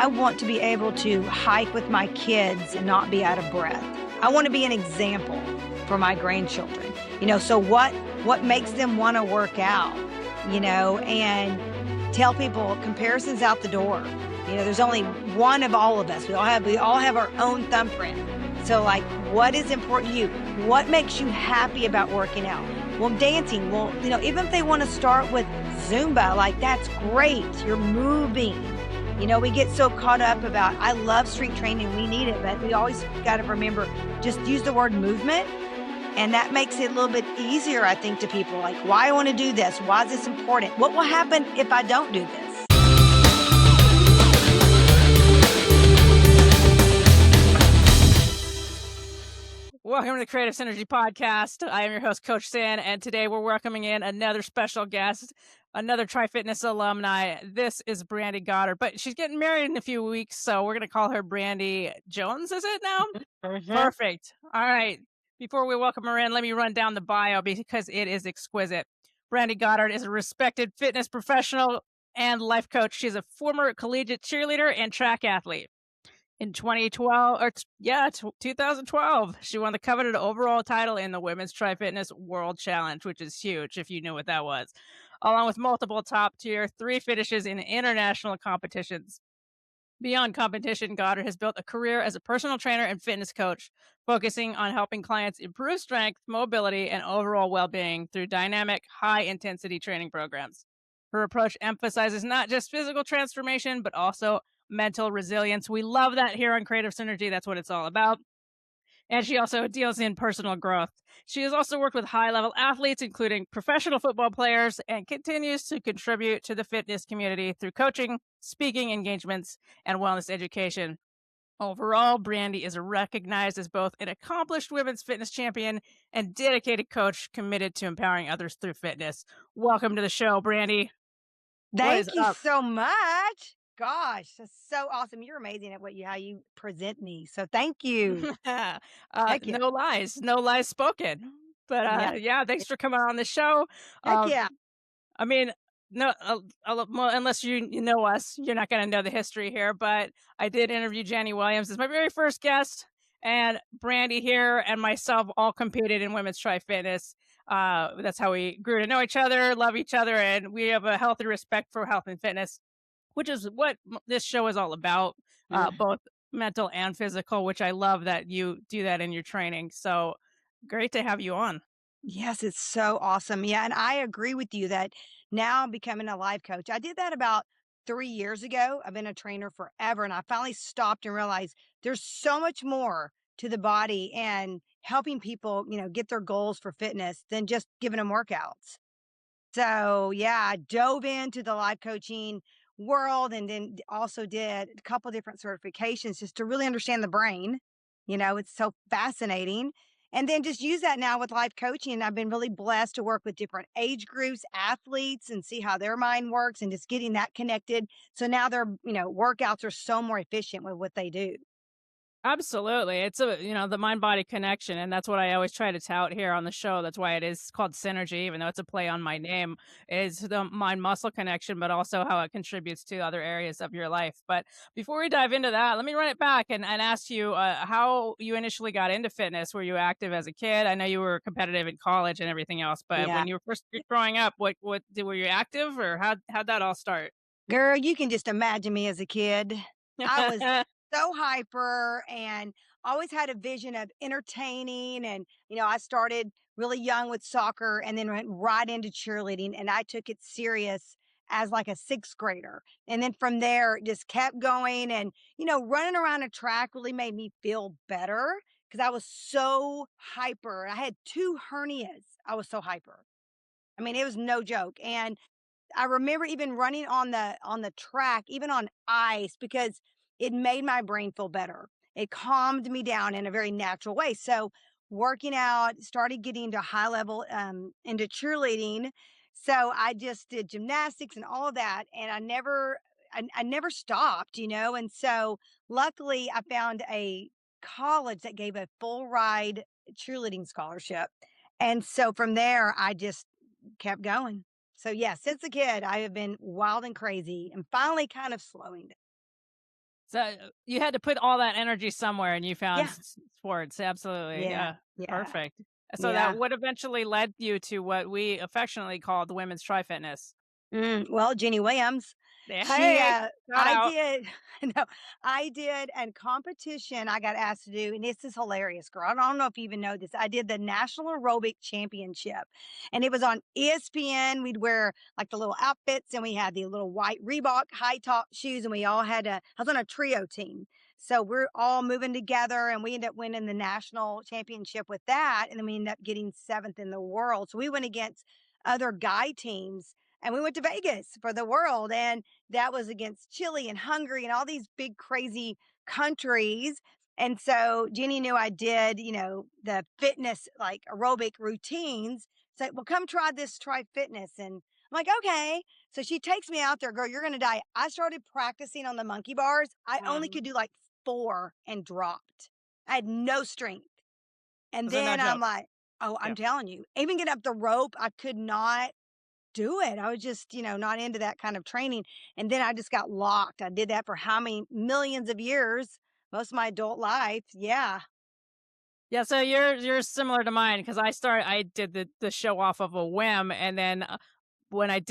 I want to be able to hike with my kids and not be out of breath. I want to be an example for my grandchildren. So what makes them want to work out, and tell people comparison's out the door. There's only one of all of us. We all have our own thumbprint. So like, what is important to you? What makes you happy about working out? Well, dancing. Well, even if they want to start with Zumba, like that's great. You're moving. We get so caught up about, I love strength training, we need it, but we always got to remember, just use the word movement. And that makes it a little bit easier, I think, to people. Like, why I want to do this? Why is this important? What will happen if I don't do this? Welcome to the Creative Cynergy Podcast. I am your host, Coach San, and today we're welcoming in another special guest, another Tri-Fitness alumni. This is Brandy Goddard, but she's getting married in a few weeks, so we're going to call her Brandy Jones, is it now? Perfect. All right. Before we welcome her in, let me run down the bio because it is exquisite. Brandy Goddard is a respected fitness professional and life coach. She's a former collegiate cheerleader and track athlete. In 2012, she won the coveted overall title in the Women's Tri-Fitness World Challenge, which is huge if you knew what that was, along with multiple top-tier 3 finishes in international competitions. Beyond competition, Goddard has built a career as a personal trainer and fitness coach, focusing on helping clients improve strength, mobility, and overall well-being through dynamic, high-intensity training programs. Her approach emphasizes not just physical transformation, but also mental resilience. We love that here on Creative Cynergy. That's what it's all about. And she also deals in personal growth. She has also worked with high-level athletes, including professional football players, and continues to contribute to the fitness community through coaching, speaking engagements, and wellness education. Overall, Brandy is recognized as both an accomplished women's fitness champion and dedicated coach committed to empowering others through fitness. Welcome to the show, Brandy. What is Thank you up? so much. Gosh, that's so awesome. You're amazing at how you present me. So thank you. Heck yeah. No lies spoken. But Yeah. yeah, thanks for coming on the show. Heck Uh, yeah. I mean, no, well, unless you know us, you're not going to know the history here. But I did interview Jenny Williams as my very first guest, and Brandy here and myself all competed in women's tri fitness. That's how we grew to know each other, love each other, and we have a healthy respect for health and fitness, which is what this show is all about, Mm. both mental and physical. Which I love that you do that in your training. So great to have you on. Yes, it's so awesome. Yeah, and I agree with you that now I'm becoming a life coach. I did that about 3 years ago. I've been a trainer forever, and I finally stopped and realized there's so much more to the body and helping people, get their goals for fitness than just giving them workouts. So, yeah, I dove into the life coaching world and then also did a couple different certifications just to really understand the brain. It's so fascinating. And then just use that now with life coaching. And I've been really blessed to work with different age groups, athletes, and see how their mind works and just getting that connected. So now their, workouts are so more efficient with what they do. Absolutely. It's the mind body connection. And that's what I always try to tout here on the show. That's why it is called Cynergy, even though it's a play on my name, is the mind muscle connection, but also how it contributes to other areas of your life. But before we dive into that, let me run it back and ask you how you initially got into fitness. Were you active as a kid? I know you were competitive in college and everything else, but Yeah. when you were first growing up, were you active, or how'd that all start? Girl, you can just imagine me as a kid. I was so hyper and always had a vision of entertaining. And, I started really young with soccer and then went right into cheerleading. And I took it serious as like a sixth grader. And then from there, it just kept going. And, running around a track really made me feel better because I was so hyper. I had 2 hernias. I was so hyper. I mean, it was no joke. And I remember even running on the track, even on ice, because it made my brain feel better. It calmed me down in a very natural way. So working out, started getting to high level into cheerleading. So I just did gymnastics and all of that, and I never stopped, And so luckily, I found a college that gave a full ride cheerleading scholarship, and so from there, I just kept going. So, yeah, since a kid, I have been wild and crazy and finally kind of slowing down. So, you had to put all that energy somewhere and you found Yeah, sports, absolutely, yeah, yeah, yeah, perfect. So that yeah. what eventually led you to what we affectionately call the women's tri-fitness. Well, Jenny Williams, Yeah, she, hey, shout I out. did, no, I did and competition I got asked to do, and this is hilarious, girl. I don't know if you even know this. I did the National Aerobic Championship, and it was on ESPN. We'd wear like the little outfits, and we had the little white Reebok high top shoes, and we all had I was on a trio team. So we're all moving together, and we ended up winning the national championship with that. And then we ended up getting seventh in the world. So we went against other guy teams and we went to Vegas for the world. And that was against Chile and Hungary and all these big, crazy countries. And so Jenny knew I did, the fitness, like aerobic routines. So, well, come try fitness. And I'm like, okay. So she takes me out there, girl, you're going to die. I started practicing on the monkey bars. I only could Mhm. do like four and dropped. I had no strength. And So no then I'm joke. like, oh, I'm Yeah. telling you, even get up the rope, I could not do it. I was just, not into that kind of training. And then I just got locked. I did that for how many millions of years? Most of my adult life. Yeah. Yeah, so you're similar to mine because I did the show off of a whim, and then, when I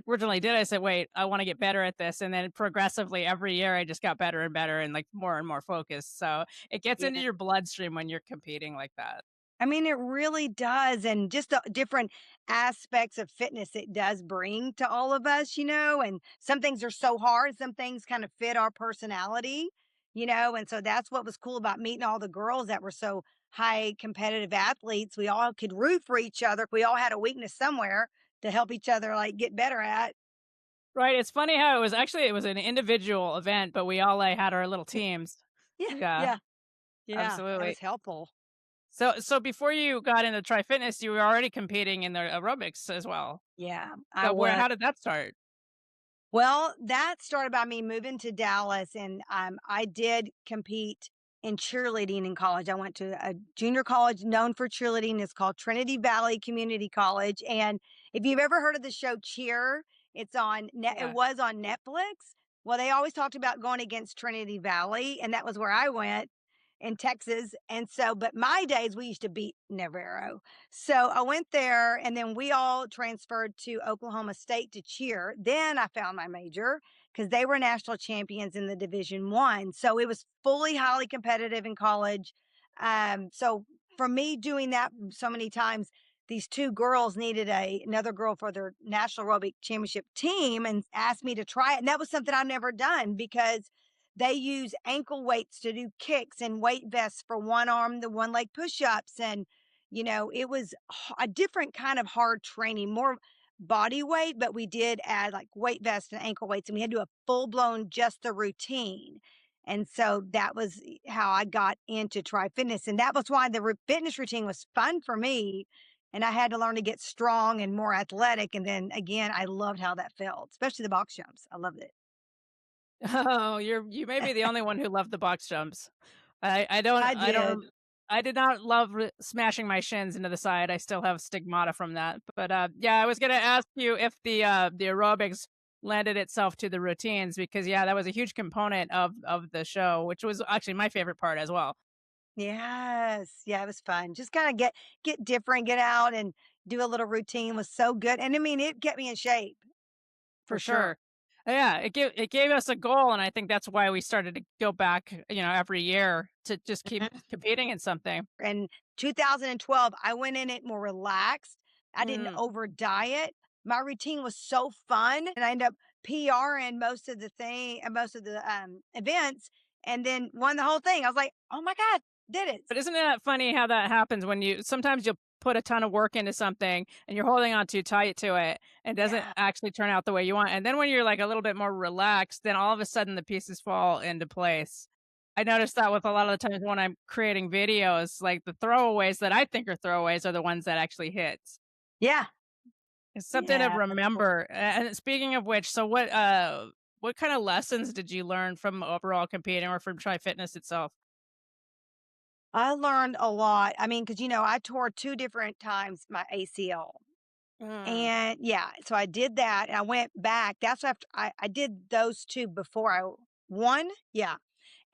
originally did, I said, "Wait, I wanna get better at this," and then progressively every year, I just got better and better and, like, more and more focused, so it gets into Yeah. your bloodstream when you're competing like that. I mean, it really does. And just the different aspects of fitness it does bring to all of us, and some things are so hard, some things kind of fit our personality, and so that's what was cool about meeting all the girls that were so high competitive athletes. We all could root for each other. We all had a weakness somewhere to help each other like get better at. Right, it's funny how it was an individual event, but we all, like, had our little teams. Yeah, Yeah, yeah, yeah. That absolutely. was helpful. So before you got into Tri Fitness, you were already competing in the aerobics as well. Yeah, I So where was. how did that start? Well, that started by me moving to Dallas, and I did compete in cheerleading in college. I went to a junior college known for cheerleading. It's called Trinity Valley Community College. And if you've ever heard of the show Cheer, it Yeah. was on Netflix. Well, they always talked about going against Trinity Valley, and that was where I went in Texas. And so, but my days we used to beat Navarro. So I went there and then we all transferred to Oklahoma State to cheer. Then I found my major because they were national champions in the Division 1. So it was fully highly competitive in college. So for me doing that so many times, these two girls needed another girl for their national aerobic championship team and asked me to try it. And that was something I've never done because they use ankle weights to do kicks and weight vests for one arm, the one leg push ups. And, it was a different kind of hard training, more body weight, but we did add like weight vests and ankle weights, and we had to do a full blown just the routine. And so that was how I got into Try Fitness. And that was why the fitness routine was fun for me. And I had to learn to get strong and more athletic. And then again, I loved how that felt, especially the box jumps. I loved it. Oh, you may be the only one who loved the box jumps. I I did. don't I did not love smashing my shins into the side. I still have stigmata from that. But yeah, I was gonna ask you if the aerobics landed itself to the routines because yeah, that was a huge component of the show, which was actually my favorite part as well. Yes. Yeah, it was fun. Just kinda get different, get out and do a little routine was so good, and I mean, it kept me in shape for For sure. sure. Yeah, it gave us a goal, and I think that's why we started to go back, every year to just keep Mhm. competing in something. In 2012, I went in it more relaxed. I didn't Mm. over diet. My routine was so fun, and I ended up PRing most of the, events, and then won the whole thing. I was like, "Oh my god, did it." But isn't that funny how that happens when sometimes you'll put a ton of work into something and you're holding on too tight to it and doesn't Yeah. actually turn out the way you want. And then when you're like a little bit more relaxed, then all of a sudden the pieces fall into place. I noticed that with a lot of the times when I'm creating videos, like the throwaways that I think are throwaways are the ones that actually hit. Yeah. It's something to Yeah, that's cool. remember. And speaking of which, so what kind of lessons did you learn from overall competing or from Try Fitness itself? I learned a lot. I mean, because I tore 2 different times my ACL. Mm. And yeah, so I did that and I went back. That's after I did those 2 before I 1? Yeah.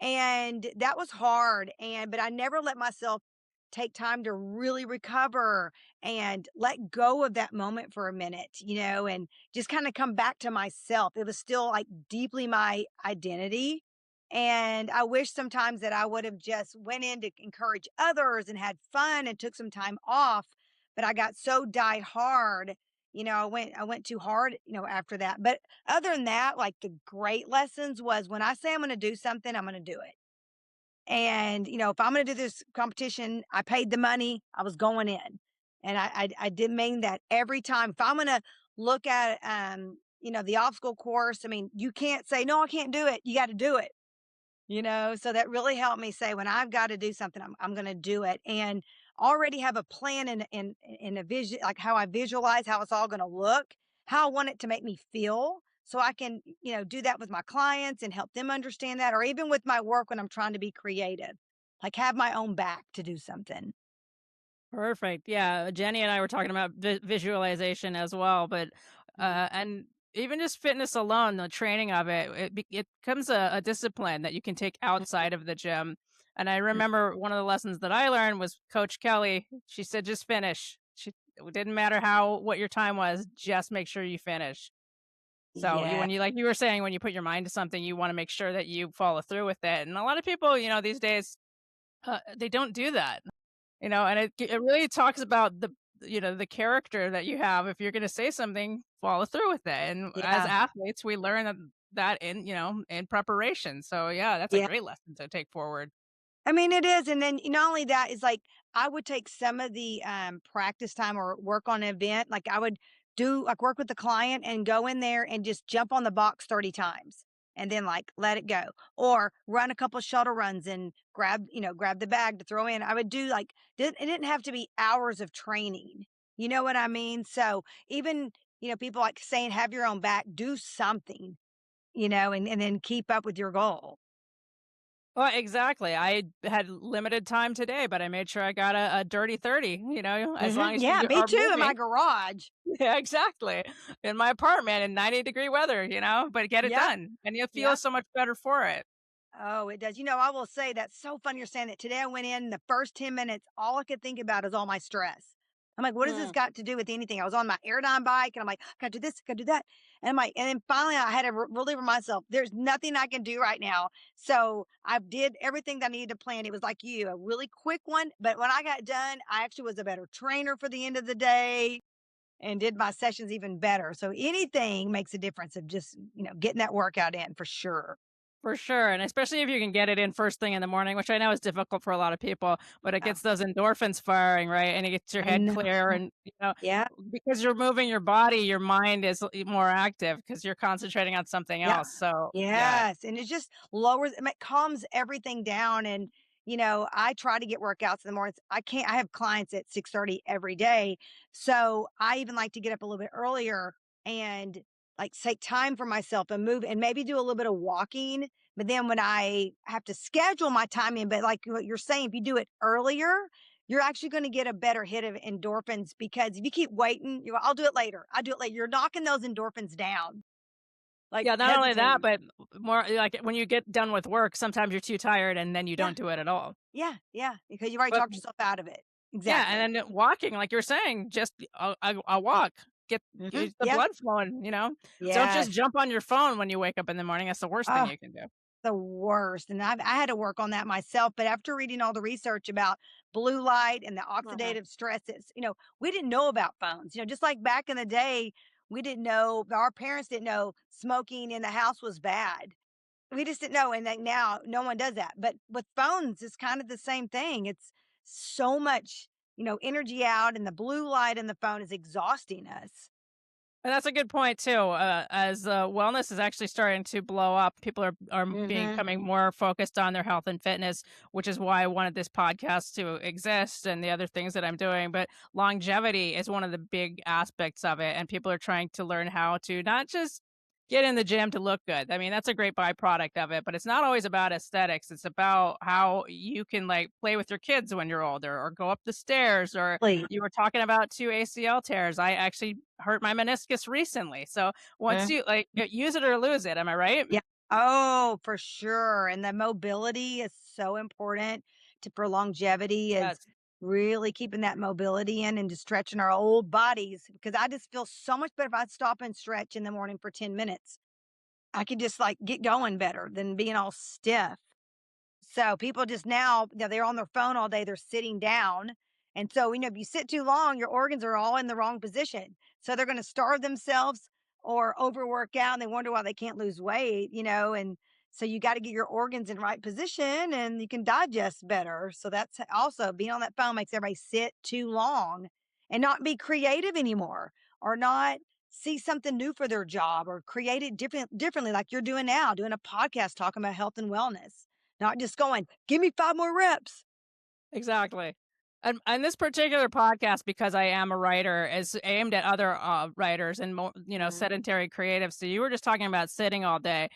And that was hard, but I never let myself take time to really recover and let go of that moment for a minute, and just kind of come back to myself. It was still like deeply my identity. And I wish sometimes that I would have just went in to encourage others and had fun and took some time off, but I got so die hard. I went too hard, after that. But other than that, like the great lessons was when I say I'm going to do something, I'm going to do it. And, if I'm gonna do this competition, I paid the money, I was going in. And I did mean that every time. If I'm gonna look at the obstacle course, I mean, you can't say, no, I can't do it. You got to do it. So that really helped me say when I've got to do something, I'm gonna do it. And already have a plan and a vision, like how I visualize how it's all gonna look, how I want it to make me feel. So I can, do that with my clients and help them understand that, or even with my work when I'm trying to be creative, like have my own back to do something. Perfect. Yeah, Jenny and I were talking about visualization as well, but Mhm. and even just fitness alone, the training of it, it becomes a discipline that you can take outside of the gym. And I remember one of the lessons that I learned was Coach Kelly. She said, "Just finish." It didn't matter what your time was, just make sure you finish. So Yeah, when you like you were saying, when you put your mind to something, you want to make sure that you follow through with it. And a lot of people, these days, they don't do that. And it really talks about the character that you have. If you're gonna say something, follow through with it, and as yeah, athletes, we learn that in preparation. So, yeah, that's a yeah. great lesson to take forward. I mean, it is, and then not only that is like I would take some of the practice time or work on an event. Like I would do like work with the client and go in there and just jump on the box 30 times and then like let it go, or run a couple shuttle runs and grab the bag to throw in. I would do like it didn't have to be hours of training. You know what I mean? So even people like saying have your own back, do something, and then keep up with your goal. Well, exactly. I had limited time today, but I made sure I got a dirty 30, as long as Yeah, you me are too in my moving. garage. Yeah, exactly. In my apartment in 90-degree weather, but get it Yep, done, and you'll feel yep. so much better for it. Oh, it does. I will say that's so funny you're saying that. Today I went in the first 10 minutes, all I could think about is all my stress. I'm like, what does this Mm. got to do with anything? I was on my Airdyne bike and I'm like, gotta do this, gotta do that. And I'm like, and then finally I had to really remind myself, there's nothing I can do right now. So I did everything that I needed to plan. It was like you, a really quick one. But when I got done, I actually was a better trainer for the end of the day and did my sessions even better. So anything makes a difference of just, getting that workout in for sure. For sure, and especially if you can get it in first thing in the morning, which I know is difficult for a lot of people, but it Oh, gets those endorphins firing, right? And it gets your I head know. clear, and, Yeah. because you're moving your body, your mind is more active because you're concentrating on something Yeah. else. So, yeah. Yes, and it just lowers it calms everything down. And I try to get workouts in the mornings. I have clients at 6:30 every day. So I even like to get up a little bit earlier and like take time for myself and move and maybe do a little bit of walking. But then when I have to schedule my time in, but like what you're saying, if you do it earlier, you're actually going to get a better hit of endorphins, because if you keep waiting, I'll do it later. I'll do it later. You're knocking those endorphins down, like Yeah, not only that, hesitating. but more like when you get done with work, sometimes you're too tired and then you Yeah, don't do it at all. yeah, yeah, because you've already But talked yourself out of it. yeah, Exactly. and then walking, like you're saying, just a walk, get the Yeah. blood flowing. Don't just Yes. jump on your phone when you wake up in the morning. That's the worst thing Oh, you can do. the worst. And I had to work on that myself. But after reading all the research about blue light and the Mhm. oxidative stresses, we didn't know about phones. Just like back in the day, we didn't know, our parents didn't know smoking in the house was bad. We just didn't know. And like now, no one does that. But with phones, it's kind of the same thing. It's so much, energy out, and the blue light in the phone is exhausting us. And that's a good point too. As wellness is actually starting to blow up, people are Mhm. becoming more focused on their health and fitness, which is why I wanted this podcast to exist and the other things that I'm doing. But longevity is one of the big aspects of it, and people are trying to learn how to not just get in the gym to look good. I mean, that's a great byproduct of it, but it's not always about aesthetics. It's about how you can like play with your kids when you're older, or go up the stairs, or Sleep. you were talking about 2 ACL tears. I actually hurt my meniscus recently. So once Mhm. you use it or lose it, am I right? Oh, for sure, and the mobility is so important for longevity is Yes. really keeping that mobility in and just stretching our old bodies because I just feel so much better if I stop and stretch in the morning for 10 minutes. I could just, like, get going better than being all stiff. So people just now, they're on their phone all day, they're sitting down. And so, if you sit too long, your organs are all in the wrong position. So they're going to starve themselves or overwork out and they wonder why they can't lose weight. And so you got to get your organs in right position and you can digest better. So that's also being on that phone makes everybody sit too long and not be creative anymore or not see something new for their job or create it differently like you're doing now, doing a podcast talking about health and wellness, not just going, "Give me 5 more reps." Exactly. And this particular podcast, because I am a writer, is aimed at other writers and more, Mhm, sedentary creatives. So you were just talking about sitting all day.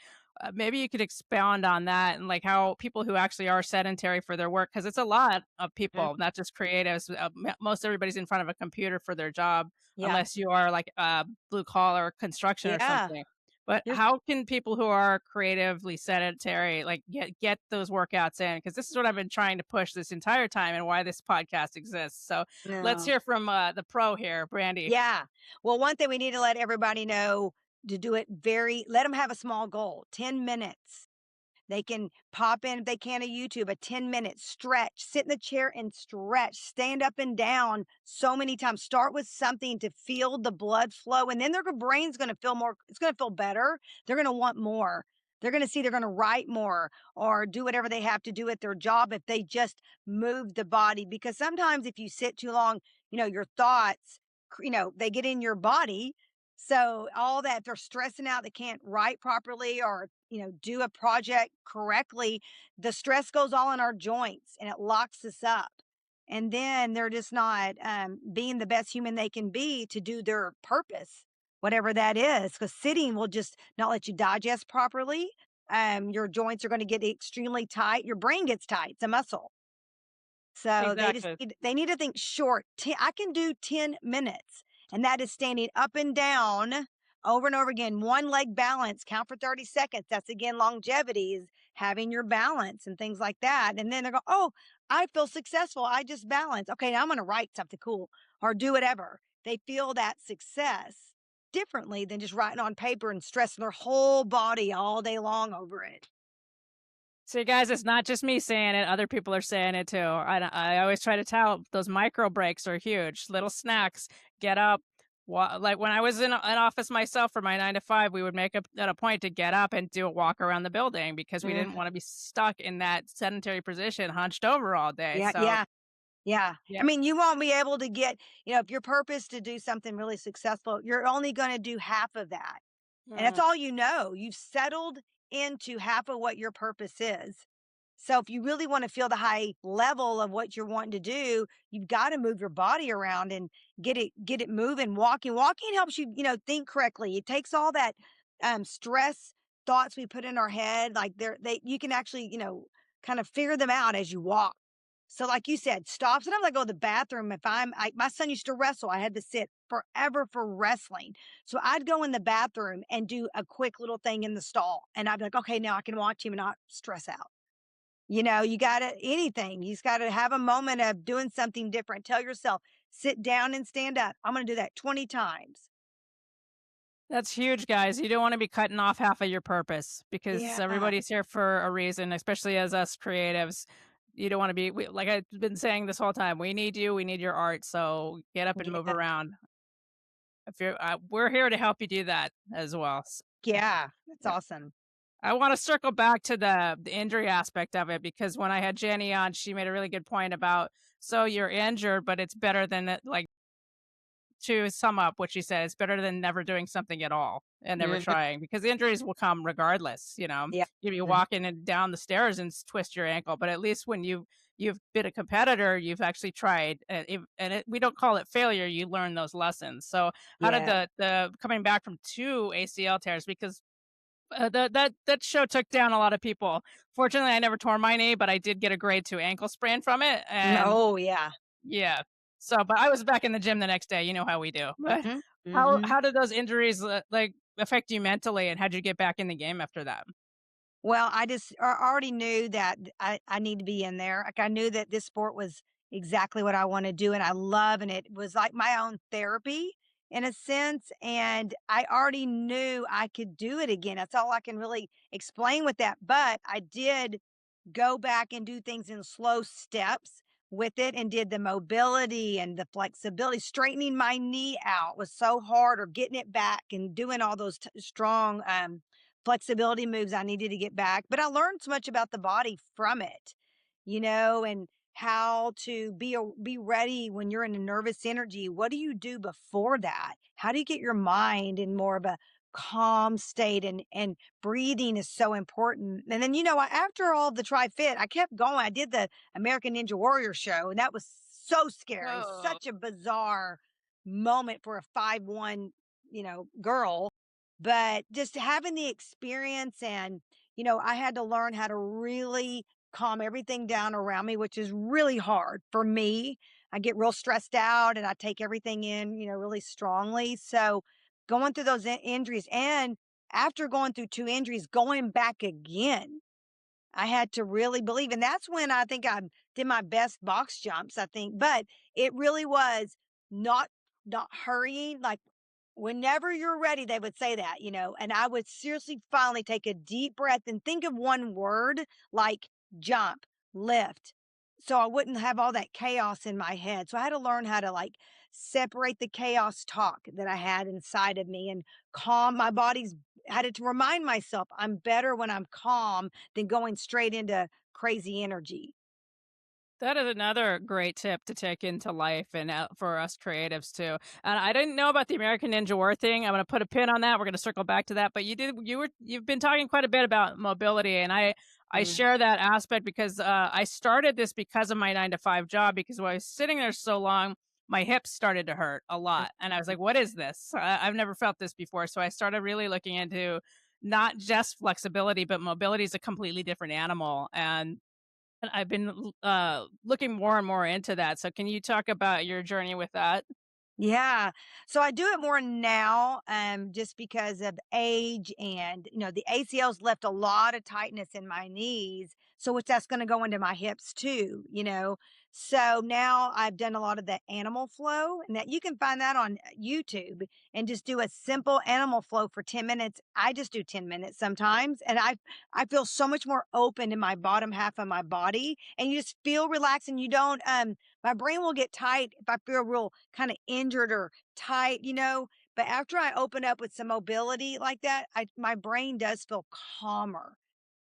Maybe you could expound on that and like how people who actually are sedentary for their work, because it's a lot of mhm. people, not just creatives. Most everybody's in front of a computer for their job, Yeah. unless you are like blue collar construction or Yeah. something. But There's how can people who are creatively sedentary, like, get those workouts in? Because this is what I've been trying to push this entire time and why this podcast exists. So, let's no. hear from, the pro here, Brandy. Yeah. Well, one thing we need to let everybody know to do it let them have a small goal, 10 minutes. They can pop in, if they can, a YouTube, a 10-minute stretch, sit in the chair and stretch, stand up and down so many times. Start with something to feel the blood flow, and then their brain's going to feel more, it's going to feel better. They're going to want more. They're going to see they're going to write more or do whatever they have to do at their job if they just move the body. Because sometimes if you sit too long, your thoughts, they get in your body. So all that, they're stressing out, they can't write properly or do a project correctly, the stress goes all in our joints and it locks us up. And then they're just not being the best human they can be to do their purpose, whatever that is. Because sitting will just not let you digest properly. Your joints are going to get extremely tight. Your brain gets tight. It's a muscle. So Exactly. they need to think short. I can do 10 minutes, and that is standing up and down over and over again. One leg balance, count for 30 seconds. That's again longevity is having your balance and things like that. And then they go, "Oh, I feel successful. I just balance. Okay, now I'm going to write something cool or do whatever." They feel that success differently than just writing on paper and stressing their whole body all day long over it. So, guys, it's not just me saying it, other people are saying it too. I always try to tell those micro breaks are huge. Little snacks, get up. Like when I was in an office myself for my 9 to 5, we would make at a point to get up and do a walk around the building because we didn't Mhm. want to be stuck in that sedentary position, hunched over all day. Yeah, So, yeah. Yeah. I yeah. mean, you won't be able to if your purpose to do something really successful, you're only going to do half of that. And that's Mm. all you know. You've settled into half of what your purpose is. So if you really want to feel the high level of what you're wanting to do, you've got to move your body around and get it moving. Walking helps you, think correctly. It takes all that stress thoughts we put in our head, like you can actually, kind of figure them out as you walk. So, like you said, stop. Sometimes I go to the bathroom if my son used to wrestle. I had to sit forever for wrestling. So I'd go in the bathroom and do a quick little thing in the stall. And I'd be like, okay, now I can watch him and not stress out. You got to, anything, you just got to have a moment of doing something different. Tell yourself, sit down and stand up. I'm going to do that 20 times. That's huge, guys. You don't want to be cutting off half of your purpose because Yeah. everybody's here for a reason, especially as us creatives. You don't want to be, like I've been saying this whole time, we need you, we need your art. So get up and move Yeah. around. If you're, we're here to help you do that as well. Yeah. That's Yeah. awesome. I want to circle back to the injury aspect of it because when I had Jenny on, she made a really good point about so you're injured, but it's better than like to sum up what she said, it's better than never doing something at all and never Mhm. trying because the injuries will come regardless. Yeah. You'll be Mhm. walking down the stairs and twist your ankle, but at least when you've been a competitor, you've actually tried, we don't call it failure. You learn those lessons. So, how did Yeah. the coming back from two ACL tears? Because that show took down a lot of people. Fortunately, I never tore my knee, but I did get a grade 2 ankle sprain from it, and Oh, yeah. yeah. So, but I was back in the gym the next day, you know how we do. But Mhm. how Mhm. how did those injuries, like, affect you mentally, and how'd you get back in the game after that? Well, I just already knew that I need to be in there. Like I knew that this sport was exactly what I want to do and I love and it was like my own therapy in a sense and I already knew I could do it again. That's all I can really explain with that. But I did go back and do things in slow steps with it and did the mobility and the flexibility. Straightening my knee out was so hard, or getting it back and doing all those strong flexibility moves I needed to get back. But I learned so much about the body from it, and how to be ready when you're in a nervous energy. What do you do before that? How do you get your mind in more of a calm state, and breathing is so important. And then, after all the Tri Fit, I kept going. I did the American Ninja Warrior show, and that was so scary, Oh. such a bizarre moment for a 5'1", girl. But just having the experience, and, I had to learn how to really calm everything down around me, which is really hard for me. I get real stressed out and I take everything in, really strongly. So going through those injuries, and after going through 2 injuries, going back again, I had to really believe, and that's when I think I did my best box jumps, I think, but it really was not not hurrying, like, whenever you're ready, they would say that, and I would seriously finally take a deep breath and think of one word like jump, lift, so I wouldn't have all that chaos in my head. So I had to learn how to like separate the chaos talk that I had inside of me and calm my body's had to remind myself I'm better when I'm calm than going straight into crazy energy. That is another great tip to take into life and for us creatives too. And I didn't know about the American Ninja War thing. I'm going to put a pin on that. We're going to circle back to that. But you've been talking quite a bit about mobility, and I Mm. share that aspect because I started this because of my 9 to 5 job. Because when I was sitting there so long, my hips started to hurt a lot, and I was like, "What is this? I've never felt this before." So I started really looking into not just flexibility, but mobility is a completely different animal, and I've been looking more and more into that. So can you talk about your journey with that? Yeah. So I do it more now, just because of age, and, the ACLs left a lot of tightness in my knees. So which that's going to go into my hips too. So now I've done a lot of the animal flow, and that you can find that on YouTube, and just do a simple animal flow for 10 minutes. I just do 10 minutes sometimes. And I feel so much more open in my bottom half of my body, and you just feel relaxed, and you don't, my brain will get tight if I feel real kind of injured or tight. But after I open up with some mobility like that, my brain does feel calmer.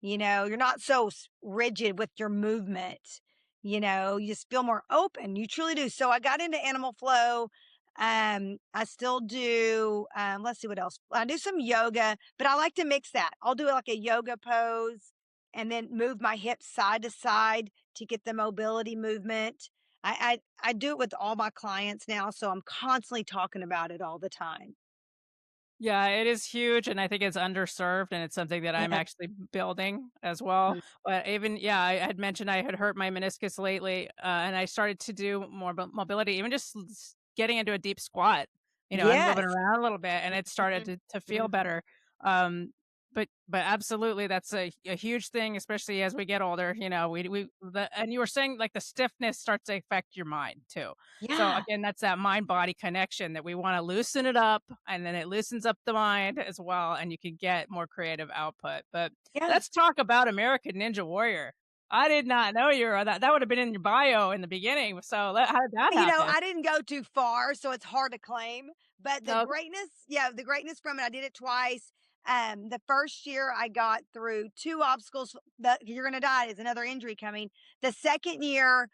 You're not so rigid with your movement. You just feel more open. You truly do. So I got into animal flow. I still do. Let's see what else. I do some yoga, but I like to mix that. I'll do like a yoga pose and then move my hips side to side to get the mobility movement. I do it with all my clients now, so I'm constantly talking about it all the time. Yeah, it is huge, and I think it's underserved, and it's something that I'm Yeah. actually building as well. But even yeah, I had mentioned I had hurt my meniscus lately, and I started to do more mobility, even just getting into a deep squat, and moving Yes. around a little bit, and it started Mhm. to feel Mhm. better. But absolutely, that's a huge thing, especially as we get older. And you were saying like the stiffness starts to affect your mind too. So Yeah. again, that's that mind body connection that we want to loosen it up, and then it loosens up the mind as well, and you can get more creative output. But Yeah. let's talk about American Ninja Warrior. I did not know you were that. That would have been in your bio in the beginning. So how did that happen? I didn't go too far, so it's hard to claim. But the Okay. greatness, yeah, the greatness from it, I did it twice. The first year I got through two obstacles that you're gonna die is another injury coming. The second year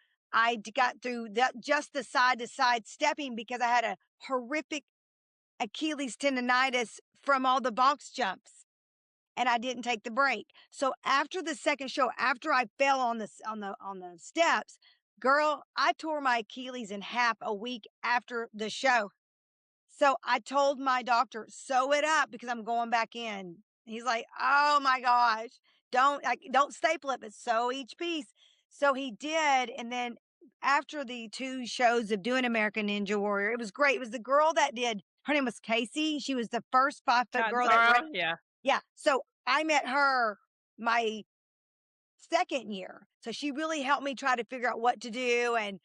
got through just the side to side stepping because I had a horrific Achilles tendonitis from all the box jumps and I didn't take the break. So after the second show, after I fell on the steps, girl, I tore my Achilles in half a week after the show. So I told my doctor, sew it up because I'm going back in. He's like, oh my gosh, don't staple it, but sew each piece. So he did. And then after the two shows of doing American Ninja Warrior, it was great. It was the girl that did, her name was Casey. She was the first 5 foot girl that Catanzaro? Yeah. yeah, so I met her my second year. So she really helped me try to figure out what to do. And,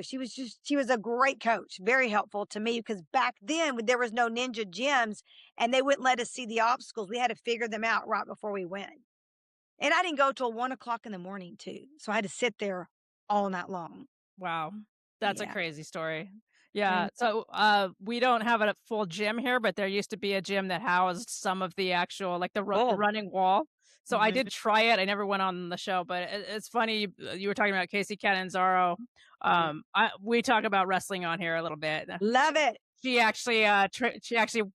she was a great coach, very helpful to me because back then there was no ninja gyms and they wouldn't let us see the obstacles. We had to figure them out right before we went. And I didn't go till 1 o'clock in the morning too. So I had to sit there all night long. Wow. That's a Yeah. crazy story. Yeah, And so, we don't have a full gym here, but there used to be a gym that housed some of the actual like, the oh, running wall. So I hmm did try it, I never went on the show, but it's funny, you were talking about Casey Catanzaro. We talk about wrestling on here a little bit. love it. She actually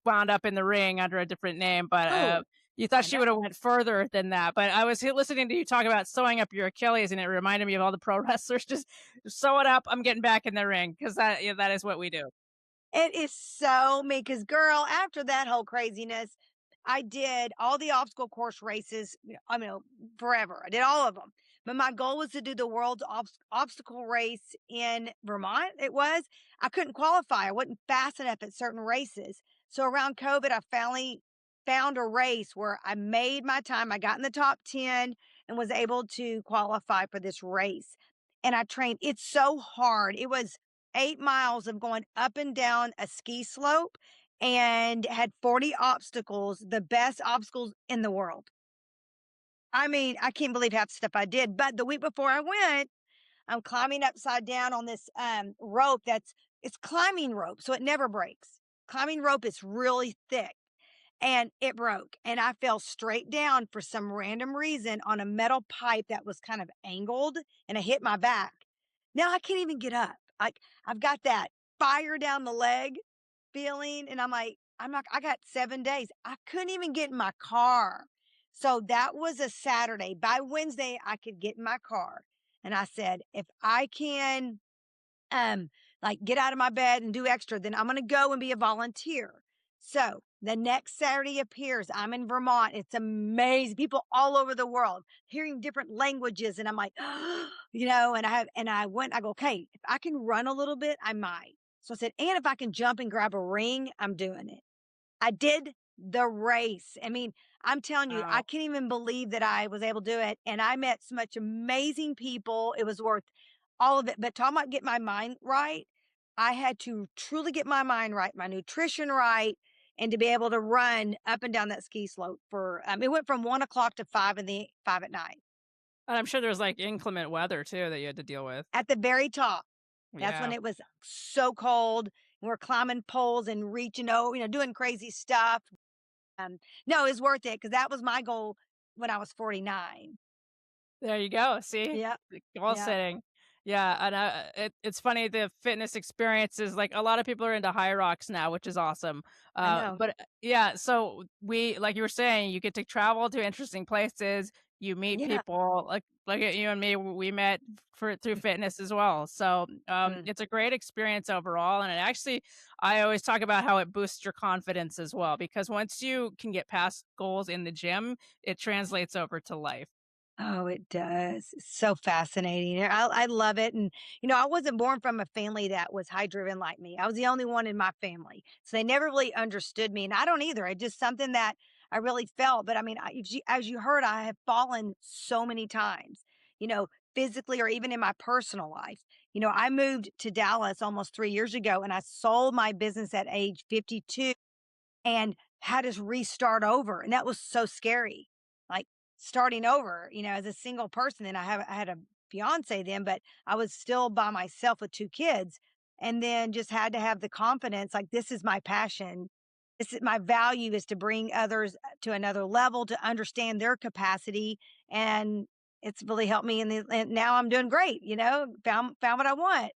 wound up in the ring under a different name, but, Oh, you thought I she know. would've went further than that, but I was listening to you talk about sewing up your Achilles, and it reminded me of all the pro wrestlers just sew it up, I'm getting back in the ring because that is what we do. It is so me, because girl, after that whole craziness, I did all the obstacle course races, forever. I did all of them. But my goal was to do the world's obstacle race in Vermont. It was. I couldn't qualify. I wasn't fast enough at certain races. So around COVID, I finally found a race where I made my time. I got in the top 10 and was able to qualify for this race. And I trained. It's so hard. It was 8 miles of going up and down a ski slope and had 40 obstacles, the best obstacles in the world. I mean, I can't believe half the stuff I did. But the week before I went, I'm climbing upside down on this rope it's climbing rope, so it never breaks. Climbing rope is really thick and it broke. And I fell straight down for some random reason on a metal pipe that was kind of angled and I hit my back. Now I can't even get up. I've got that fire down the leg feeling, and I'm like, I got 7 days. I couldn't even get in my car. So that was a Saturday. By Wednesday, I could get in my car. And I said, if I can um, like get out of my bed and do extra, then I'm going to go and be a volunteer. So the next Saturday appears. I'm in Vermont. It's amazing. People all over the world hearing different languages. And I'm like, and I go, okay, if I can run a little bit, I might. So I said, and if I can jump and grab a ring, I'm doing it. I did the race. I mean, I'm telling you, I Wow. can't even believe that I was able to do it. And I met so much amazing people. It was worth all of it. But talking about get my mind right, I had to truly get my mind right, my nutrition right, and to be able to run up and down that ski slope for it went from 1 o'clock to 5 at night. And I'm sure there's, like, inclement weather too that you had to deal with. At the very top. That's when Yeah. it was so cold. And we're climbing poles and reaching over, doing crazy stuff. No, it's worth it because that was my goal when I was 49. There you go, see? Yep, The goal yep, setting. Yeah, and, it's funny, the fitness experiences, like, a lot of people are into high rocks now, which is awesome, I know. yeah, so we like you were saying, you get to travel to interesting places, you meet Yeah. people, like, you and me, we met through fitness as well, so, Mm. it's a great experience overall, and it actually I always talk about how it boosts your confidence as well, because once you can get past goals in the gym, it translates over to life. Oh, it does. It's so fascinating. I love it. And, I wasn't born from a family that was high driven like me. I was the only one in my family. So they never really understood me. And I don't either. It's just something that I really felt. But I mean, as you heard, I have fallen so many times, you know, physically or even in my personal life. I moved to Dallas almost 3 years ago and I sold my business at age 52 and had to restart over, and that was so scary, like, starting over, as a single person, and I had a fiancé then, but I was still by myself with 2 kids, and then just had to have the confidence, like, this is my passion. This is my value is to bring others, to another level, to understand their capacity, and it's really helped me, and now I'm doing great, found what I want.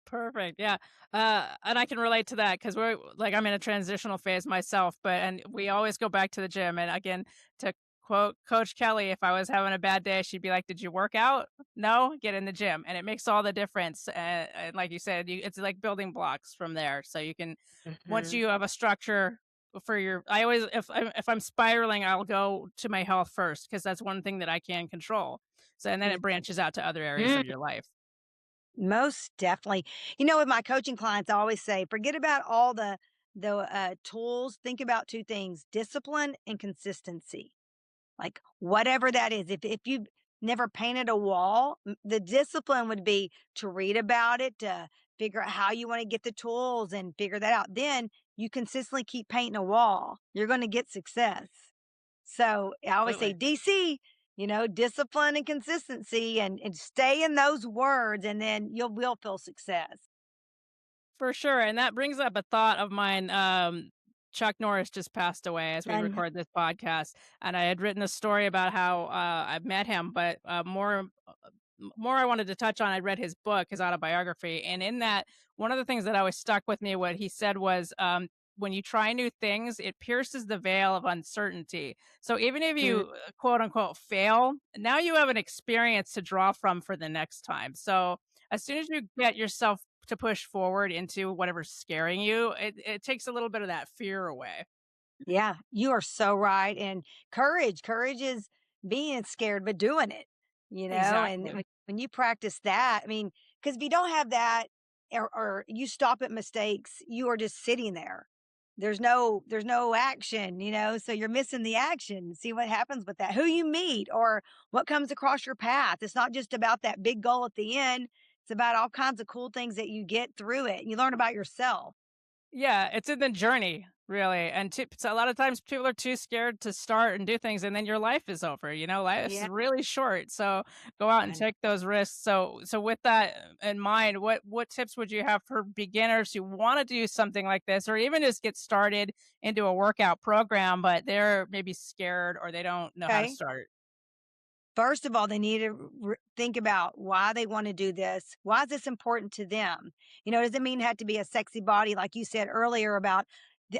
Perfect, yeah, and I can relate to that because I'm in a transitional phase myself, and we always go back to the gym, and again, to quote Coach Kelly, if I was having a bad day, she'd be like, "Did you work out? No? Get in the gym," and it makes all the difference, and like you said, it's like building blocks from there, so you can once Mhm. you have a structure for your I always if I'm spiraling, I'll go to my health first because that's one thing that I can control, so and then it branches out to other areas of Mm. your life. Most definitely. With my coaching clients, I always say, forget about all the tools. Think about two things: discipline and consistency. like whatever that is. If you've never painted a wall, the discipline would be to read about it, to figure out how you want to get the tools and figure that out. Then you consistently keep painting a wall, you're going to get success. So I always say Absolutely. DC, discipline and consistency, and stay in those words, and then you will feel success. For sure, and that brings up a thought of mine. Chuck Norris just passed away as we And record this podcast, and I had written a story about how I met him, but more I wanted to touch on. I read his book, his autobiography, and in that, one of the things that always stuck with me, what he said was, "When you try new things, it pierces the veil of uncertainty. So even if mm, you quote unquote fail, now you have an experience to draw from for the next time. So as soon as you get yourself to push forward into whatever's scaring you, it takes a little bit of that fear away." yeah, you are so right. And courage is being scared, but doing it, and Exactly. when you practice that, I mean, because if you don't have that, or you stop at mistakes, you are just sitting there. There's no action, so you're missing the action. See what happens with that, who you meet or what comes across your path. It's not just about that big goal at the end. It's about all kinds of cool things that you get through it. You learn about yourself. Yeah, it's in the journey, really, and so a lot of times people are too scared to start and do things, and then your life is over. Life Yeah. is really short, so go out and take those risks. So with that in mind, what tips would you have for beginners who want to do something like this, or even just get started into a workout program, but they're maybe scared or they don't know how to Okay. start? First of all, they need to think about why they want to do this. Why is this important to them? Does it mean it had to be a sexy body, like you said earlier about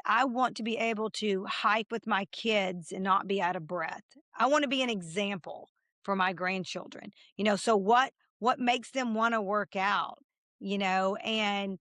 I want to be able to hike with my kids and not be out of breath. I want to be an example for my grandchildren. So what makes them want to work out? And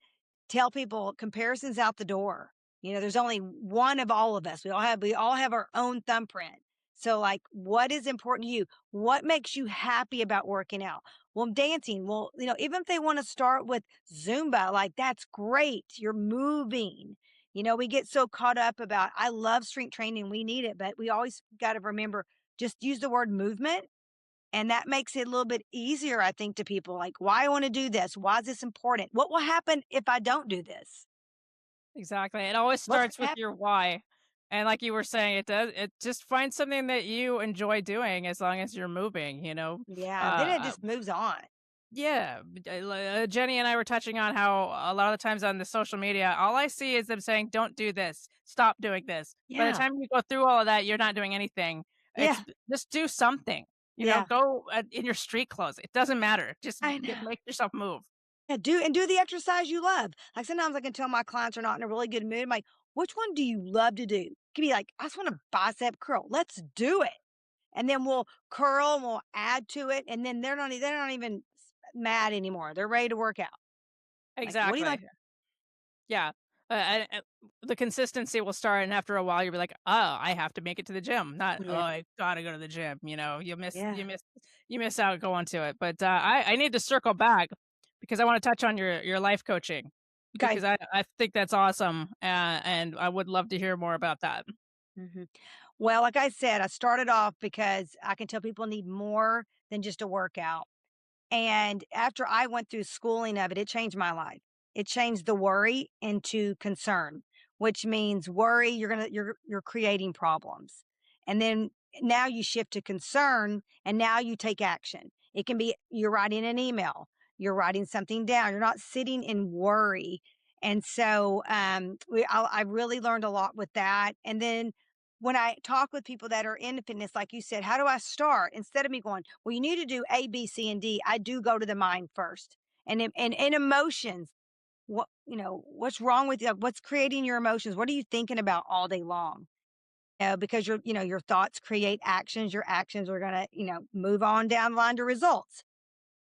tell people comparisons out the door. There's only one of all of us. We all have our own thumbprint. So, like, what is important to you? What makes you happy about working out? Well, dancing. Well, even if they want to start with Zumba, like that's great. You're moving. We get so caught up about, I love strength training. We need it, but we always got to remember just use the word movement. And that makes it a little bit easier, I think, to people like, why I want to do this? Why is this important? What will happen if I don't do this? Exactly. It always What's starts going to with happen? your why. And like you were saying, it just find something that you enjoy doing as long as you're moving. Yeah. Then it Uh, just moves on. yeah, Jenny and I were touching on how a lot of the times on the social media, all I see is them saying, "Don't do this. Stop doing this." By the Yeah. time you go through all of that, you're not doing anything. Yeah. Just do something. Yeah. Go in your street clothes. It doesn't matter. Just I know. make yourself move. Yeah, do the exercise you love. Like sometimes I can tell my clients are not in a really good mood. I'm like, which one do you love to do? It could be like, I just want a bicep curl. Let's do it. And then we'll curl and we'll add to it. And then they're not even mad anymore. They're ready to work out. Like, what do you like? Exactly. Yeah. The consistency will start, and after a while, you'll be like, "Oh, I have to make it to the gym." Not, "Oh, Yeah. I gotta go to the gym." Yeah. You miss out going to it. But I need to circle back because I want to touch on your life coaching Okay. because I think that's awesome, and I would love to hear more about that. hmm Well, like I said, I started off because I can tell people need more than just a workout. And after I went through schooling of it, it changed my life. It changed the worry into concern, which means worry, you're creating problems. And then now you shift to concern and now you take action. It can be you're writing an email, you're writing something down, you're not sitting in worry. And so I really learned a lot with that. And then when I talk with people that are into fitness, like you said, how do I start? Instead of me going, well, you need to do A, B, C, and D, I do go to the mind first. And emotions, what's wrong with you? What's creating your emotions? What are you thinking about all day long? Because your thoughts create actions. Your actions are gonna, move on down the line to results.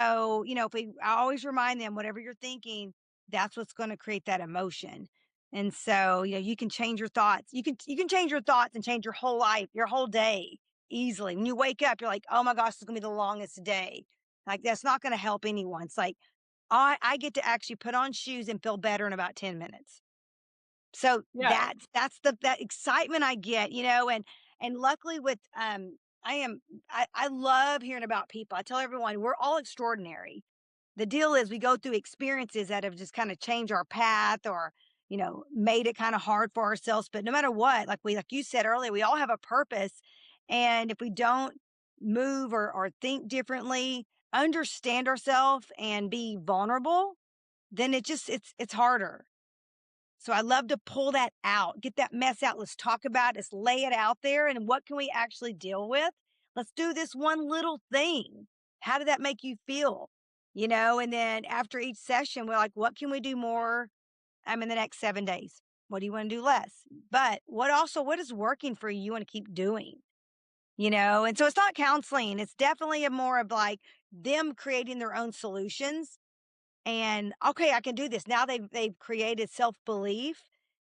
So, I always remind them, whatever you're thinking, that's what's going to create that emotion. And so, you can change your thoughts. You can change your thoughts and change your whole life, your whole day easily. When you wake up, you're like, oh my gosh, this is going to be the longest day. Like that's not going to help anyone. It's like I get to actually put on shoes and feel better in about 10 minutes. So Yeah. that's that excitement I get, and luckily with I am I love hearing about people. I tell everyone we're all extraordinary. The deal is we go through experiences that have just kind of changed our path or, made it kind of hard for ourselves. But no matter what, like you said earlier, we all have a purpose. And if we don't move or think differently, understand ourselves and be vulnerable, then it's harder. So I love to pull that out, get that mess out. Let's talk about it. Let's lay it out there. And what can we actually deal with? Let's do this one little thing. How did that make you feel? And then after each session, we're like, what can we do more? I'm in the next 7 days. What do you want to do less? But what is working for you? You want to keep doing, And so it's not counseling. It's definitely a more of like them creating their own solutions and, "Okay, I can do this." Now they've created self-belief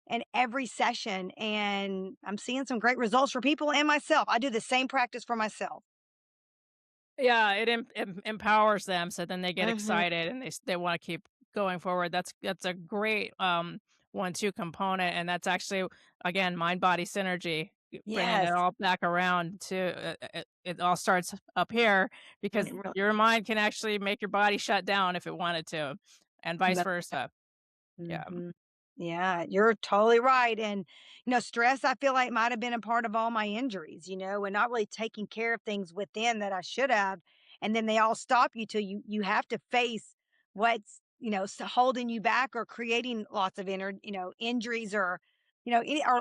in every session, and I'm seeing some great results for people and myself. I do the same practice for myself. Yeah, it empowers them, so then they get Mhm. excited and they wanna keep going forward. That's a great, 1-2 component, and that's actually, again, mind body synergy, bringing it Yes. all back around to, it all starts up here And because it real your mind can actually make your body shut down if it wanted to, and vice but versa. Yeah. Mhm. Yeah, you're totally right. And, stress, I feel like might have been a part of all my injuries, and not really taking care of things within that I should have. And then they all stop you till you have to face what's, holding you back or creating lots of injuries or,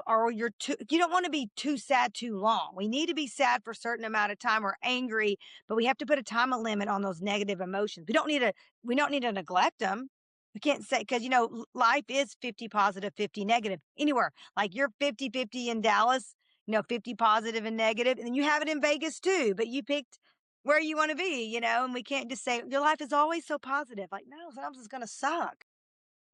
or you don't want to be too sad too long. We need to be sad for a certain amount of time or angry, but we have to put a time limit on those negative emotions. We don't need to neglect them. We can't say because life is 50 positive, 50 negative anywhere. Like you're 50-50 in Dallas, 50 positive and negative, and then you have it in Vegas too, but you picked where you want to be, and we can't just say your life is always so positive. Like, no, sometimes it's gonna suck.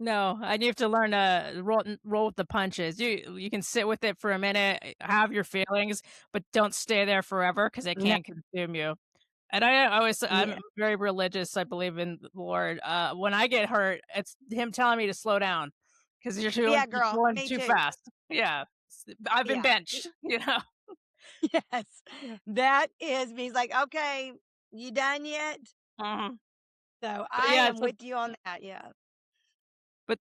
No, and you have to learn to roll with the punches. You can sit with it for a minute, have your feelings, but don't stay there forever because it No, can consume you. And I'm yeah. very religious, I believe in the Lord. When I get hurt, it's him telling me to slow down because Yeah, you're girl, going me too too. fast. Yeah. I've been Yeah. benched, you know? Yes. That is me. He's like, okay, you done yet? Mhm. So But I yeah, am so with you on that. Yeah. but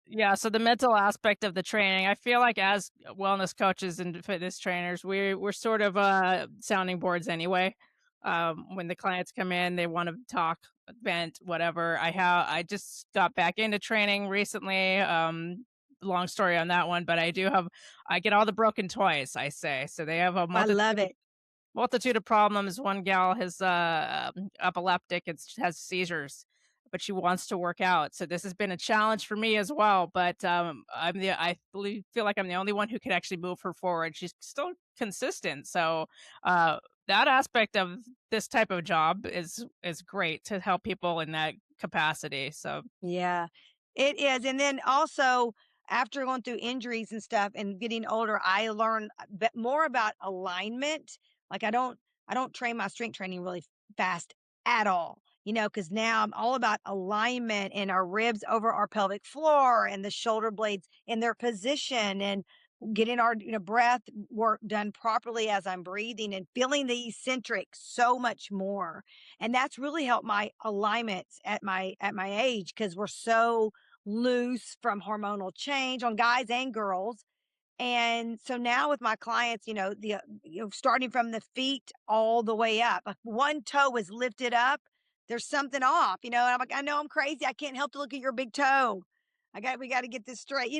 yeah, so the mental aspect of the training, I feel like as wellness coaches and fitness trainers, we're sort of sounding boards anyway. When the clients come in, they want to talk, vent, whatever. I just got back into training recently. Long story on that one, but I get all the broken toys, I say. So they have a I love it. multitude of problems. One gal has epileptic and has seizures, but she wants to work out. So this has been a challenge for me as well. But feel like I'm the only one who can actually move her forward. She's still consistent. So uh, that aspect of this type of job is great to help people in that capacity. So Yeah, it is. And then also, after going through injuries and stuff and getting older, I learned more about alignment. Like I don't train my strength training really fast at all. Because now I'm all about alignment and our ribs over our pelvic floor and the shoulder blades in their position and getting our breath work done properly as I'm breathing and feeling the eccentric so much more. And that's really helped my alignments at my age because we're so loose from hormonal change on guys and girls. And so now with my clients, starting from the feet all the way up, if one toe is lifted up, there's something off, and I'm like, I know I'm crazy. I can't help to look at your big toe. We got to get this straight,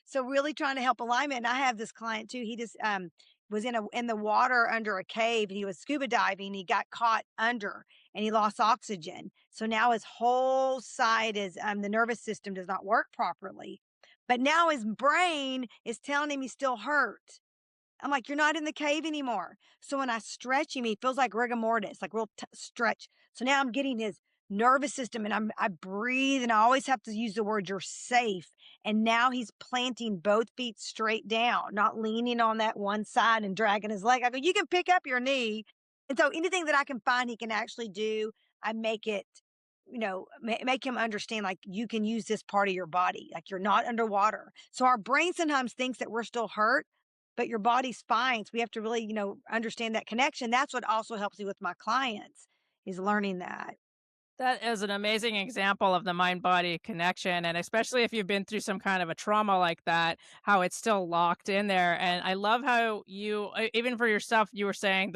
So really trying to help alignment. And I have this client too. He just was in the water under a cave and he was scuba diving. He got caught under and he lost oxygen. So now his whole side is the nervous system does not work properly. But now his brain is telling him he's still hurt. I'm like, "You're not in the cave anymore." So when I stretch him, he feels like rigor mortis, like real stretch. So now I'm getting his nervous system and I breathe and I always have to use the word you're safe. And now he's planting both feet straight down, not leaning on that one side and dragging his leg. I go, "You can pick up your knee." And so anything that I can find he can actually do, I make it, make him understand like you can use this part of your body, like you're not underwater. So our brain sometimes thinks that we're still hurt, but your body's fine. So we have to really, understand that connection. That's what also helps me with my clients is learning that. That is an amazing example of the mind body connection. And especially if you've been through some kind of a trauma like that, how it's still locked in there. And I love how you, even for yourself, you were saying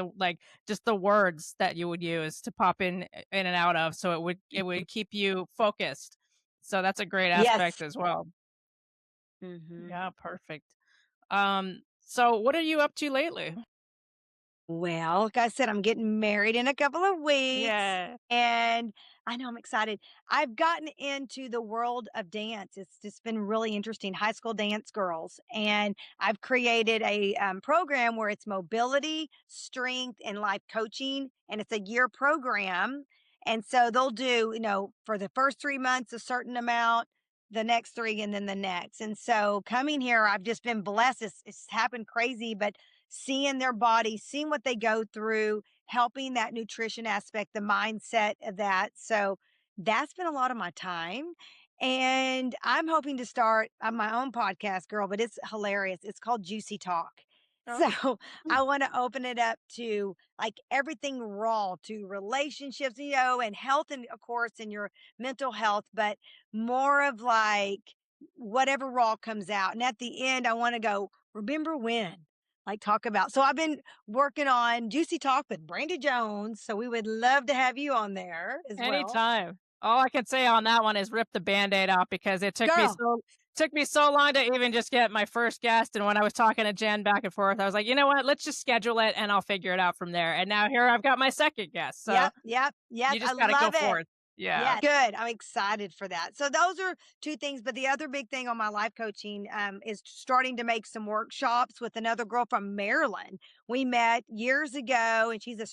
just the words that you would use to pop in and out of. So it would keep you focused. So that's a great aspect Yes. as well. hmm Yeah, perfect. So what are you up to lately? Well, like I said, I'm getting married in a couple of weeks, Yeah. and I know I'm excited. I've gotten into the world of dance. It's just been really interesting. High school dance girls, and I've created a program where it's mobility, strength, and life coaching, and it's a year program. And so they'll do, for the first 3 months a certain amount, the next three, and then the next. And so coming here, I've just been blessed. It's happened crazy, but seeing their body, seeing what they go through, helping that nutrition aspect, the mindset of that. So that's been a lot of my time. And I'm hoping to start my own podcast, girl, but it's hilarious. It's called Juicy Talk. So Oh. I want to open it up to like everything raw to relationships, and health, and of course, and your mental health, but more of like whatever raw comes out. And at the end, I want to go, remember when? Like talk about. So I've been working on Juicy Talk with Brandy Jones. So we would love to have you on there as well. Anytime. All I can say on that one is rip the Band-Aid off because it Girl. took me so long to even just get my first guest, and when I was talking to Jen back and forth, I was like, "You know what? Let's just schedule it and I'll figure it out from there." And now here I've got my second guest, so Yep, yep, yes, you I just gotta go love it. forth. Yeah. Yeah, good. I'm excited for that. So those are two things. But the other big thing on my life coaching is starting to make some workshops with another girl from Maryland. We met years ago, and she's a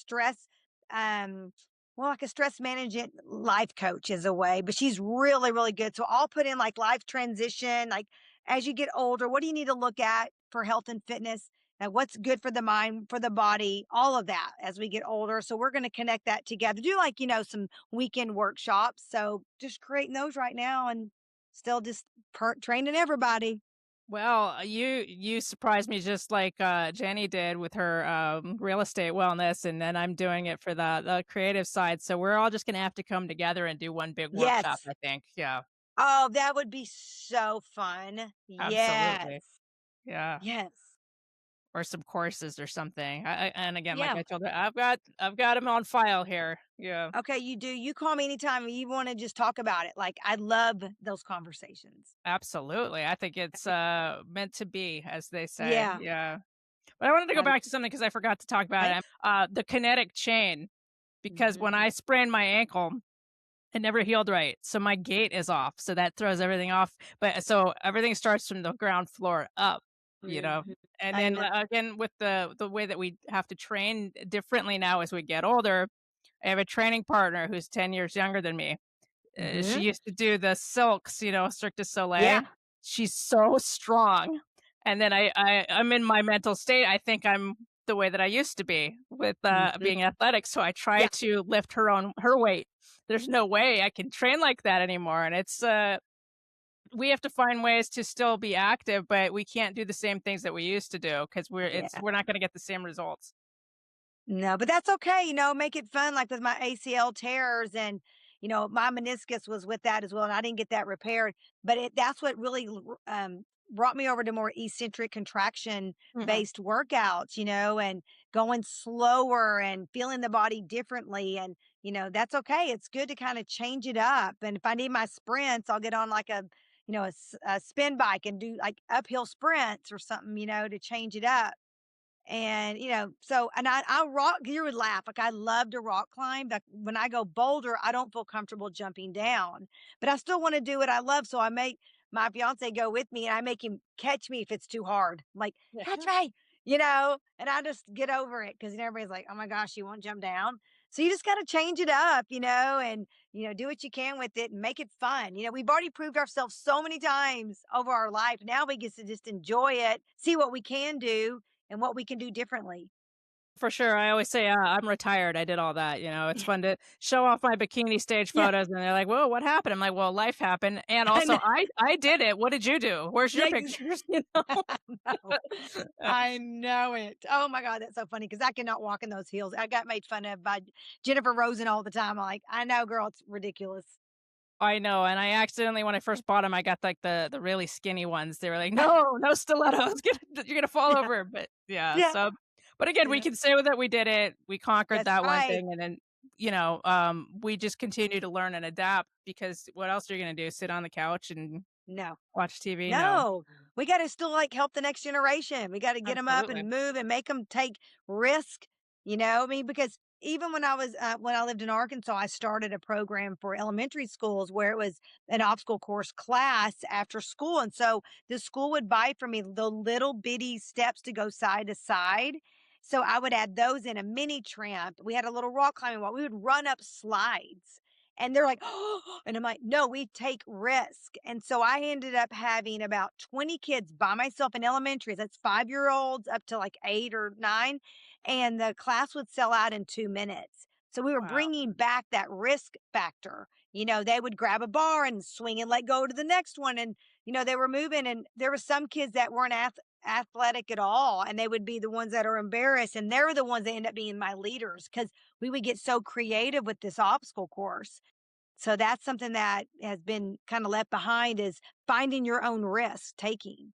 um, like a stress management life coach is a way, but she's really, really good. So I'll put in like life transition, like as you get older, what do you need to look at for health and fitness? What's good for the mind, for the body, all of that as we get older. So we're going to connect that together. Do like, some weekend workshops. So just creating those right now and still just training everybody. Well, you surprised me just like, Jenny did with her, real estate wellness, and then I'm doing it for the creative side, so we're all just gonna have to come together and do one big workshop, Yes. I think. Yeah, Oh, that would be so fun. Yes. absolutely. Yeah. Yes. Or some courses or something. And again, like Yeah. I told her, I've got them on file here. Yeah, Okay, you do. You call me anytime you want to just talk about it. Like I love those conversations. absolutely. I think it's, meant to be, as they say. Yeah. Yeah. But I wanted to go I, back to something because I forgot to talk about okay. it. The kinetic chain, because when hmm I sprained my ankle, it never healed right, so my gait is off, so that throws everything off, but so everything starts from the ground floor up, you know? hmm And I then, know. again, with the way that we have to train differently now as we get older, I have a training partner who's 10 years younger than me. She hmm used to do the silks, Cirque du Soleil. Yeah. She's so strong, and then I'm in my mental state, I think I'm the way that I used to be with, hmm being athletic, so I try Yeah. to lift her weight. There's no way I can train like that anymore, and we have to find ways to still be active, but we can't do the same things that we used to do because Yeah. we're not gonna get the same results. No, but that's okay, make it fun, like with my ACL tears and, my meniscus was with that as well, and I didn't get that repaired, but that's what really brought me over to more eccentric contraction Mhm. based workouts, and going slower and feeling the body differently. And, that's okay. It's good to kind of change it up. And if I need my sprints, I'll get on like a spin bike and do like uphill sprints or something, to change it up. And, and I rock, you would laugh. Like I love to rock climb. But when I go boulder, I don't feel comfortable jumping down, but I still want to do what I love. So I make my fiance go with me and I make him catch me if it's too hard. I'm like, Yeah. catch me, and I just get over it because everybody's like, oh my gosh, you won't jump down. So you just got to change it up, and, do what you can with it and make it fun. We've already proved ourselves so many times over our life. Now we get to just enjoy it, see what we can do and what we can do differently. For sure, I always say, "I'm retired, I did all that," it's fun to show off my bikini stage Yeah, photos, and they're like, "Whoa, what happened?" I'm like, "Well, life happened, and I also know. I did it, what did you do? Where's your Yeah, pictures?" You know? I know. I know it. Oh my god, that's so funny because I cannot walk in those heels. I got made fun of by Jennifer Rosen all the time. I'm like, "I know, girl, it's ridiculous." I know, and I accidentally when I first bought them, I got, like, the really skinny ones. They were like, "No, no stilettos, you're gonna fall Yeah, over," but yeah, yeah, so but again, we yeah. can say that we did it, we conquered That's that one right. thing, and then, we just continue to learn and adapt because what else are you gonna do, sit on the couch and No. watch TV? No. No, we gotta still, like, help the next generation. We gotta get them up Absolutely. and move and make them take risk, I mean, because even when I lived in Arkansas, I started a program for elementary schools where it was an obstacle course class after school, and so the school would buy for me the little bitty steps to go side to side, so I would add those in, a mini tramp. We had a little rock climbing wall. We would run up slides. And they're like, "Oh," and I'm like, "No, we take risk." And so I ended up having about 20 kids by myself in elementary. That's 5-year-olds up to like 8 or 9, and the class would sell out in 2 minutes. So we were Wow. bringing back that risk factor. They would grab a bar and swing and let go to the next one, and they were moving, and there were some kids that weren't athletic at all, and they would be the ones that are embarrassed, and they're the ones that end up being my leaders because we would get so creative with this obstacle course. So that's something that has been kinda left behind, is finding your own risk taking.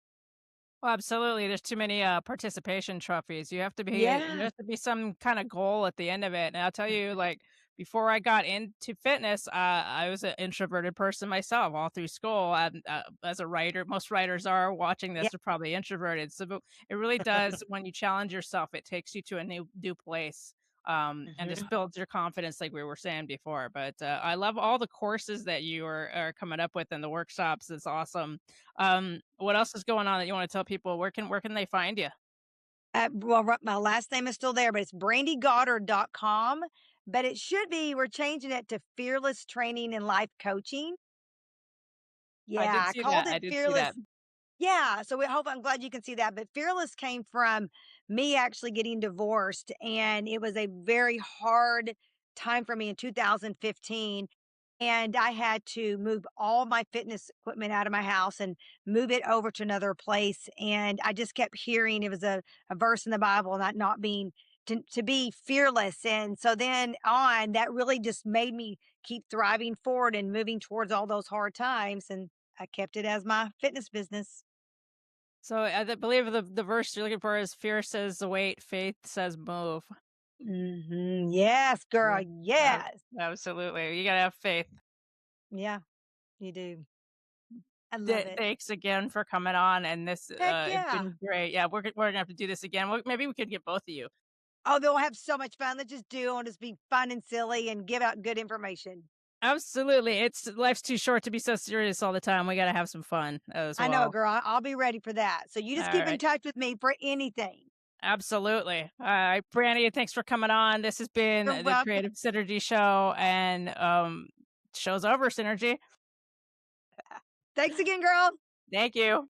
Well, absolutely. There's too many participation trophies. There Yeah. has to be some kind of goal at the end of it. And I'll tell you, Mhm. like before I got into fitness, I was an introverted person myself all through school. And as a writer, most writers are watching Yeah. this are probably introverted. So it really does when you challenge yourself, it takes you to a new place. And just Mhm. builds your confidence, like we were saying before. But I love all the courses that you are coming up with and the workshops. It's awesome. What else is going on that you wanna tell people? Where can they find you? Well, my last name is still there, but it's brandygoddard.com, but it should be we're changing it to Fearless Training and Life Coaching. I Yeah, did I see called that, I it did see Fearless. that. Yeah, so I'm glad you can see that, but Fearless came from me actually getting divorced, and it was a very hard time for me in 2015, and I had to move all my fitness equipment out of my house and move it over to another place, and I just kept hearing it was a verse in the Bible, not being to be fearless, and so then on, that really just made me keep thriving forward and moving towards all those hard times, and I kept it as my fitness business. So, I believe the verse you're looking for is "Fear says wait, faith says move." Mhm. Yes, girl. Yeah. Ab Yes. Absolutely, you gotta have faith. Yeah, you do. I love it. Thanks again for coming on, and Heck it's yeah. been great. Yeah, we're gonna have to do this again. Maybe we could get both of you. Oh, they'll have so much fun. Let's just do it. Just be fun and silly and give out good information. Absolutely, life's too short to be so serious all the time. We gotta have some fun as I know it, well. girl. I'll be ready for that. So you just keep in Alright. touch with me for anything. Absolutely. Alright, Brandy, thanks for coming on. This has been You're the welcome. Creative Synergy Show, and, show's over, Synergy. Thanks again, girl. Thank you.